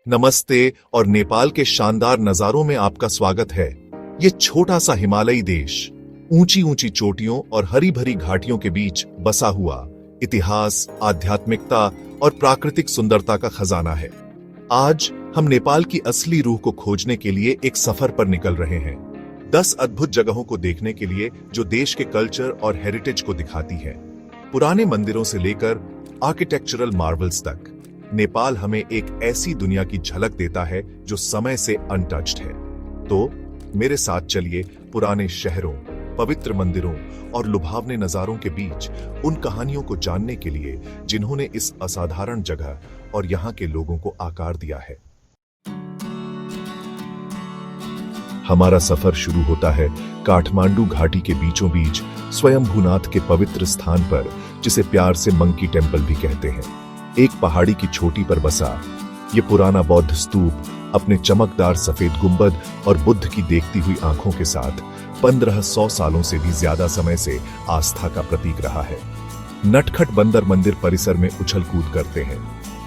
नमस्ते और नेपाल के शानदार नजारों में आपका स्वागत है। ये छोटा सा हिमालयी देश ऊंची ऊंची चोटियों और हरी भरी घाटियों के बीच बसा हुआ इतिहास, आध्यात्मिकता और प्राकृतिक सुंदरता का खजाना है। आज हम नेपाल की असली रूह को खोजने के लिए एक सफर पर निकल रहे हैं। 10 अद्भुत जगहों को देखने के लिए जो देश के कल्चर और हेरिटेज को दिखाती है। पुराने मंदिरों से लेकर आर्किटेक्चरल मार्वल्स तक नेपाल हमें एक ऐसी दुनिया की झलक देता है जो समय से अनटच्ड है। तो मेरे साथ चलिए पुराने शहरों, पवित्र मंदिरों और लुभावने नजारों के बीच उन कहानियों को जानने के लिए जिन्होंने इस असाधारण जगह और यहाँ के लोगों को आकार दिया है। हमारा सफर शुरू होता है काठमांडू घाटी के बीचों बीच स्वयंभूनाथ के पवित्र स्थान पर, जिसे प्यार से मंकी टेम्पल भी कहते हैं। एक पहाड़ी की चोटी पर बसा ये पुराना बौद्ध स्तूप अपने चमकदार सफेद गुंबद और बुद्ध की देखती हुई आंखों के साथ 1500 सालों से भी ज्यादा समय से आस्था का प्रतीक रहा है। नटखट बंदर मंदिर परिसर में उछल कूद करते हैं,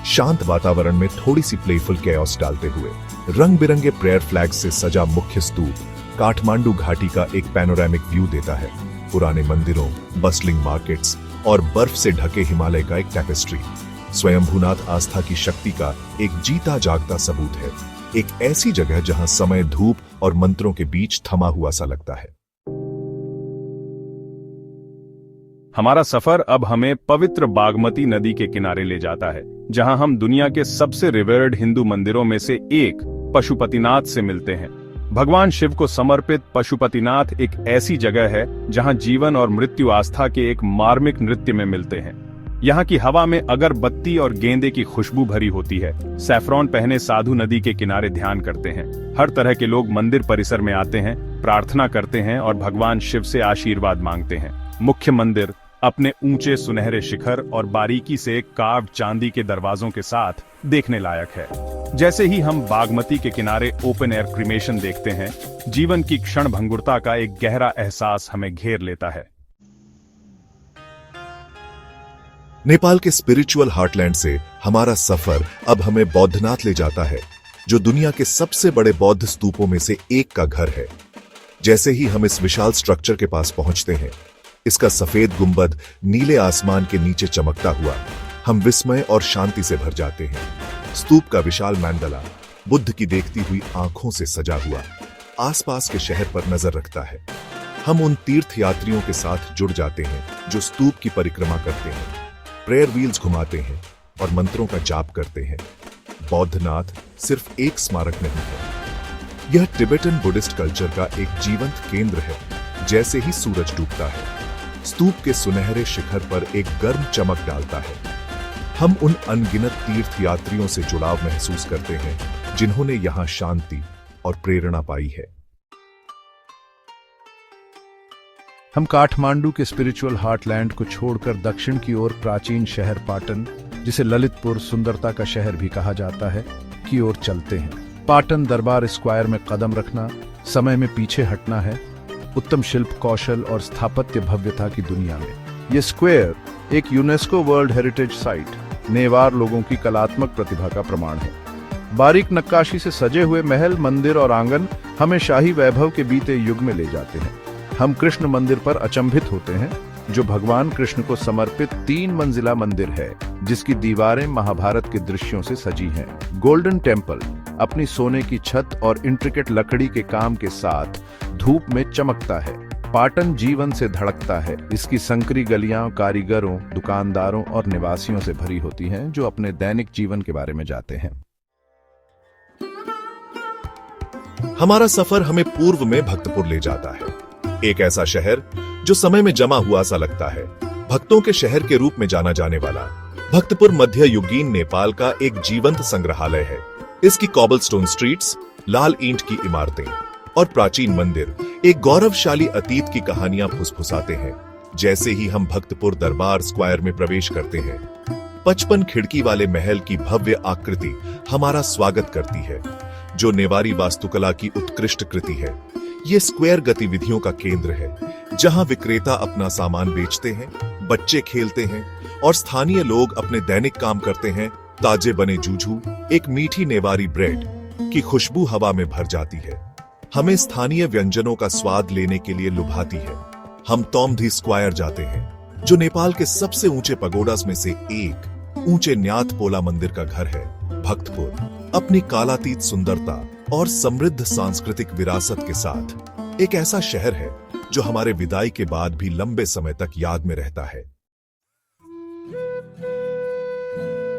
शांत वातावरण में थोड़ी सी प्लेफुल कैओस डालते हुए। रंग बिरंगे प्रेयर फ्लैग से सजा मुख्य स्तूप काठमांडू घाटी का एक पैनोरामिक व्यू देता है। पुराने मंदिरों, बस्लिंग मार्केट्स और बर्फ से ढके हिमालय का एक टैपेस्ट्री स्वयंभूनाथ आस्था की शक्ति का एक जीता जागता सबूत है। एक ऐसी जगह जहां समय धूप और मंत्रों के बीच थमा हुआ सा लगता है। हमारा सफर अब हमें पवित्र बागमती नदी के किनारे ले जाता है, जहां हम दुनिया के सबसे रिवेर्ड हिंदू मंदिरों में से एक पशुपतिनाथ से मिलते हैं। भगवान शिव को समर्पित पशुपतिनाथ एक ऐसी जगह है जहां जीवन और मृत्यु आस्था के एक मार्मिक नृत्य में मिलते हैं। यहाँ की हवा में अगरबत्ती और गेंदे की खुशबू भरी होती है। सैफ्रॉन पहने साधु नदी के किनारे ध्यान करते हैं। हर तरह के लोग मंदिर परिसर में आते हैं, प्रार्थना करते हैं और भगवान शिव से आशीर्वाद मांगते हैं। मुख्य मंदिर अपने ऊंचे सुनहरे शिखर और बारीकी से कार्व चांदी के दरवाजों के साथ देखने लायक है। जैसे ही हम बागमती के किनारे ओपन एयर क्रीमेशन देखते हैं, जीवन की क्षण भंगुरता का एक गहरा एहसास हमें घेर लेता है। नेपाल के स्पिरिचुअल हार्टलैंड से हमारा सफर अब हमें बौद्धनाथ ले जाता है, जो दुनिया के सबसे बड़े बौद्ध स्तूपों में से एक का घर है। जैसे ही हम इस विशाल स्ट्रक्चर के पास पहुंचते हैं, इसका सफेद गुंबद नीले आसमान के नीचे चमकता हुआ, हम विस्मय और शांति से भर जाते हैं। स्तूप का विशाल मैंडला बुद्ध की देखती हुई आंखों से सजा हुआ आसपास के शहर पर नजर रखता है। हम उन तीर्थ यात्रियों के साथ जुड़ जाते हैं जो स्तूप की परिक्रमा करते हैं, प्रेयर व्हील्स घुमाते हैं और मंत्रों का जाप करते हैं। बौद्धनाथ सिर्फ एक स्मारक नहीं है, यह तिब्बतन बुद्धिस्ट कल्चर का एक जीवंत केंद्र है। जैसे ही सूरज डूबता है, स्तूप के सुनहरे शिखर पर एक गर्म चमक डालता है। हम उन अनगिनत तीर्थ यात्रियों से जुड़ाव महसूस करते हैं जिन्होंने यहां शांति और प्रेरणा पाई है। हम काठमांडू के स्पिरिचुअल हार्टलैंड को छोड़कर दक्षिण की ओर प्राचीन शहर पाटन, जिसे ललितपुर सुंदरता का शहर भी कहा जाता है, की ओर चलते हैं। पाटन दरबार स्क्वायर में कदम रखना समय में पीछे हटना है। उत्तम शिल्प कौशल और स्थापत्य भव्यता की दुनिया में यह स्क्वायर एक UNESCO world heritage site, Newar लोगों की कलात्मक प्रतिभा का प्रमाण है। बारीक नक्काशी से सजे हुए महल, मंदिर और आंगन हमें शाही वैभव के बीते युग में ले जाते हैं। हम कृष्ण मंदिर पर अचंभित होते हैं, जो भगवान कृष्ण को समर्पित 3 मंजिला मंदिर है, जिसकी दीवारें महाभारत के दृश्यों से सजी हैं। गोल्डन टेम्पल अपनी सोने की छत और इंट्रिकेट लकड़ी के काम के साथ धूप में चमकता है। पाटन जीवन से धड़कता है। इसकी संकरी गलियां कारीगरों, दुकानदारों और निवासियों से भरी होती हैं, जो अपने दैनिक जीवन के बारे में जाते हैं। हमारा सफर हमें पूर्व में भक्तपुर ले जाता है, एक ऐसा शहर जो समय में जमा हुआ सा लगता है। भक्तों के शहर के रूप में जाना जाने वाला भक्तपुर मध्य युगीन नेपाल का एक जीवंत संग्रहालय है। इसकी कॉबलस्टोन स्ट्रीट्स, लाल ईंट की इमारतें और प्राचीन मंदिर एक गौरवशाली अतीत की कहानियां फुसफुसाते हैं। जैसे ही हम भक्तपुर दरबार स्क्वायर में प्रवेश करते हैं, 55 खिड़की वाले महल की भव्य आकृति हमारा स्वागत करती है, जो नेवारी वास्तुकला की उत्कृष्ट कृति है। ये स्क्वायर गतिविधियों का केंद्र है, जहां विक्रेता अपना सामान बेचते हैं, बच्चे खेलते हैं और स्थानीय लोग अपने दैनिक काम करते हैं। ताजे बने जूझू, एक मीठी नेवारी ब्रेड की खुशबू हवा में भर जाती है, हमें स्थानीय व्यंजनों का स्वाद लेने के लिए लुभाती है। हम तोमधी स्क्वायर जाते हैं, जो नेपाल के सबसे ऊंचे पगोडास में से एक ऊंचे न्यात पोला मंदिर का घर है। भक्तपुर अपनी कालातीत सुंदरता और समृद्ध सांस्कृतिक विरासत के साथ एक ऐसा शहर है जो हमारे विदाई के बाद भी लंबे समय तक याद में रहता है।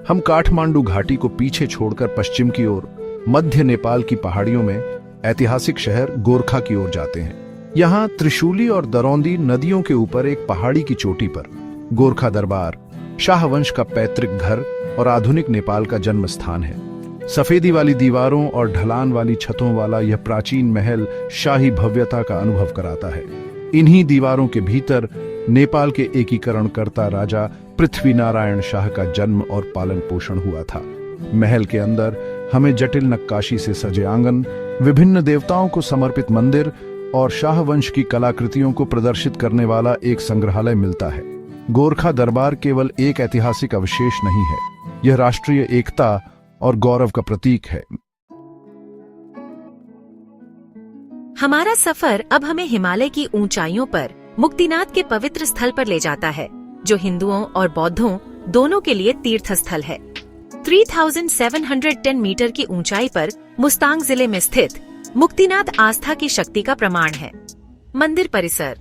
हम काठमांडू घाटी को पीछे छोड़कर पश्चिम की ओर मध्य नेपाल की पहाड़ियों में ऐतिहासिक शहर गोरखा की ओर जाते हैं। यहाँ त्रिशूली और दरौंदी नदियों के ऊपर एक पहाड़ी की चोटी पर गोरखा दरबार, शाहवंश का पैतृक घर और आधुनिक नेपाल का जन्म स्थान है। सफेदी वाली दीवारों और ढलान वाली छतों वाला यह प्राचीन महल शाही भव्यता का अनुभव कराता है। इन्हीं दीवारों के भीतर नेपाल के एकीकरणकर्ता राजा पृथ्वीनारायण शाह का जन्म और पालन पोषण हुआ था। महल के अंदर हमें जटिल नक्काशी से सजे आंगन, विभिन्न देवताओं को समर्पित मंदिर और शाहवंश की कलाकृतियों को प्रदर्शित करने वाला एक संग्रहालय मिलता है। गोरखा दरबार केवल एक ऐतिहासिक अवशेष नहीं है, यह राष्ट्रीय एकता और गौरव का प्रतीक है। हमारा सफर अब हमें हिमालय की ऊंचाइयों पर मुक्तिनाथ के पवित्र स्थल पर ले जाता है, जो हिंदुओं और बौद्धों दोनों के लिए तीर्थ स्थल है। 3710 मीटर की ऊंचाई पर मुस्तांग जिले में स्थित मुक्तिनाथ आस्था की शक्ति का प्रमाण है। मंदिर परिसर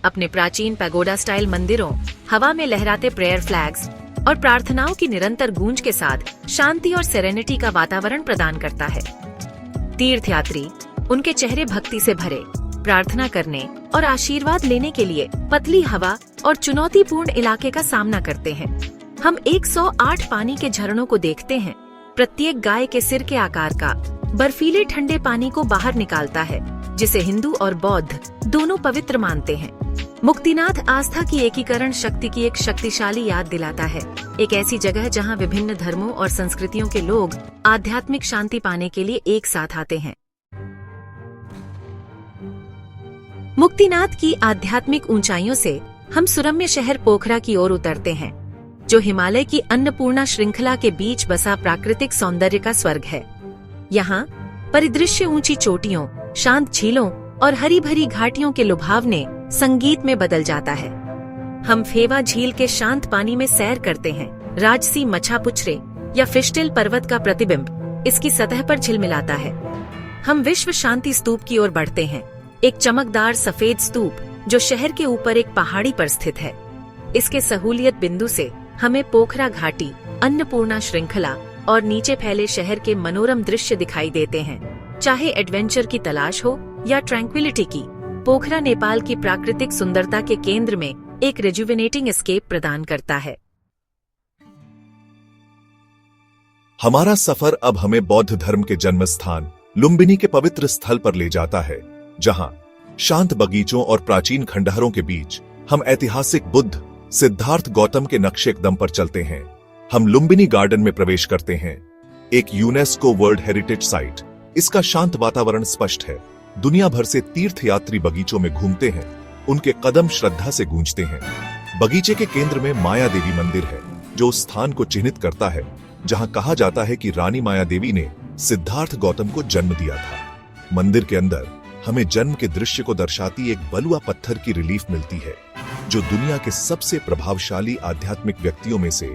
अपने प्राचीन पैगोडा स्टाइल मंदिरों, हवा में लहराते प्रेयर फ्लैग्स और प्रार्थनाओं की निरंतर गूंज के साथ शांति और सेरेनिटी का वातावरण प्रदान करता है। तीर्थयात्री उनके चेहरे भक्ति से भरे, प्रार्थना करने और आशीर्वाद लेने के लिए पतली हवा और चुनौतीपूर्ण इलाके का सामना करते हैं। हम 108 पानी के झरनों को देखते हैं। प्रत्येक गाय के सिर के आकार का बर्फीले ठंडे पानी को बाहर निकालता है, जिसे हिंदू और बौद्ध दोनों पवित्र मानते हैं। मुक्तिनाथ आस्था की एकीकरण शक्ति की एक शक्तिशाली याद दिलाता है, एक ऐसी जगह जहां विभिन्न धर्मों और संस्कृतियों के लोग आध्यात्मिक शांति पाने के लिए एक साथ आते हैं। मुक्तिनाथ की आध्यात्मिक ऊंचाइयों से हम सुरम्य शहर पोखरा की ओर उतरते हैं, जो हिमालय की अन्नपूर्णा श्रृंखला के बीच बसा प्राकृतिक सौंदर्य का स्वर्ग है। यहाँ परिदृश्य ऊंची चोटियों, शांत झीलों और हरी भरी घाटियों के लुभावने संगीत में बदल जाता है। हम फेवा झील के शांत पानी में सैर करते हैं। राजसी मछापुछरे या फिशटेल पर्वत का प्रतिबिंब इसकी सतह पर झिलमिलाता है। हम विश्व शांति स्तूप की ओर बढ़ते हैं, एक चमकदार सफेद स्तूप जो शहर के ऊपर एक पहाड़ी पर स्थित है। इसके सहूलियत बिंदु से हमें पोखरा घाटी, अन्नपूर्णा श्रृंखला और नीचे फैले शहर के मनोरम दृश्य दिखाई देते हैं। चाहे एडवेंचर की तलाश हो या ट्रैंक्विलिटी की, पोखरा नेपाल की प्राकृतिक सुंदरता के केंद्र में एक रिजुविनेटिंग एस्केप प्रदान करता है। हमारा सफर अब हमें बौद्ध धर्म के जन्म स्थान लुम्बिनी के पवित्र स्थल पर ले जाता है, जहां शांत बगीचों और प्राचीन खंडहरों के बीच हम ऐतिहासिक बुद्ध सिद्धार्थ गौतम के नक्शे कदम पर चलते हैं। हम लुम्बिनी गार्डन में प्रवेश करते हैं, एक यूनेस्को वर्ल्ड हेरिटेज साइट। इसका शांत वातावरण स्पष्ट है। दुनिया भर से तीर्थयात्री बगीचों में घूमते हैं, उनके कदम श्रद्धा से गूंजते हैं। बगीचे के केंद्र में माया देवी मंदिर है, जो उस स्थान को चिन्हित करता है जहां कहा जाता है कि रानी माया देवी ने सिद्धार्थ गौतम को जन्म दिया था। मंदिर के अंदर हमें जन्म के दृश्य को दर्शाती एक बलुआ पत्थर की रिलीफ मिलती है, जो दुनिया के सबसे प्रभावशाली आध्यात्मिक व्यक्तियों में से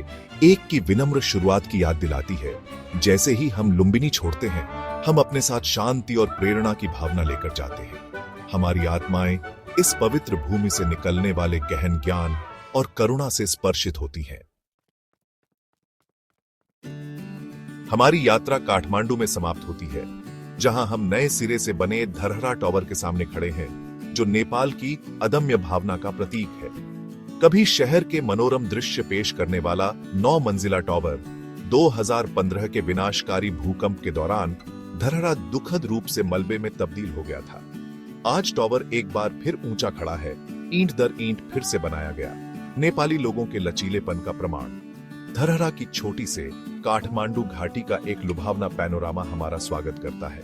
एक की विनम्र शुरुआत की याद दिलाती है। जैसे ही हम लुम्बिनी छोड़ते हैं, हम अपने साथ शांति और प्रेरणा की भावना लेकर जाते हैं। हमारी आत्माएं इस पवित्र भूमि से निकलने वाले गहन ज्ञान और करुणा से स्पर्शित होती हैं। हमारी यात्रा काठमांडू में समाप्त होती है, जहां हम नए सिरे से बने धरहरा टावर के सामने खड़े हैं, जो नेपाल की अदम्य भावना का प्रतीक है। कभी शहर के मनोरम दृश्य पेश करने वाला 9 मंजिला टावर 2015 के विनाशकारी भूकंप के दौरान धरहरा दुखद रूप से मलबे में तब्दील हो गया था। आज टावर एक बार फिर ऊंचा खड़ा है, ईंट दर ईंट फिर से बनाया गया, नेपाली लोगों के लचीलेपन का प्रमाण। धरहरा की छोटी से काठमांडू घाटी का एक लुभावना पैनोरामा हमारा स्वागत करता है।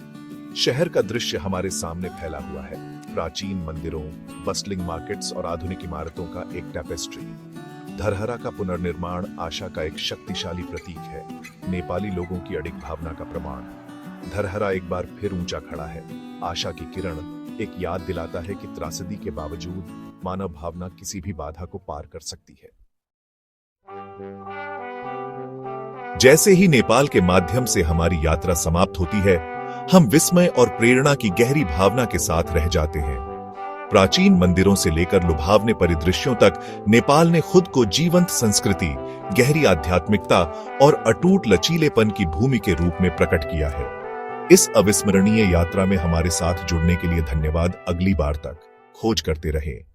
शहर का दृश्य हमारे सामने फैला हुआ है, प्राचीन मंदिरों, बस्टलिंग मार्केट्स और आधुनिक इमारतों का एक टैपेस्ट्री। धरहरा का पुनर्निर्माण आशा का एक शक्तिशाली प्रतीक है, नेपाली लोगों की अडिग भावना का प्रमाण। धरहरा एक बार फिर ऊंचा खड़ा है, आशा की किरण, एक याद दिलाता है कि त्रासदी के बावजूद मानव भावना किसी भी बाधा को पार कर सकती है। जैसे ही नेपाल के माध्यम से हमारी यात्रा समाप्त होती है, हम विस्मय और प्रेरणा की गहरी भावना के साथ रह जाते हैं। प्राचीन मंदिरों से लेकर लुभावने परिदृश्यों तक नेपाल ने खुद को जीवंत संस्कृति, गहरी आध्यात्मिकता और अटूट लचीलेपन की भूमि के रूप में प्रकट किया है। इस अविस्मरणीय यात्रा में हमारे साथ जुड़ने के लिए धन्यवाद। अगली बार तक खोज करते रहें।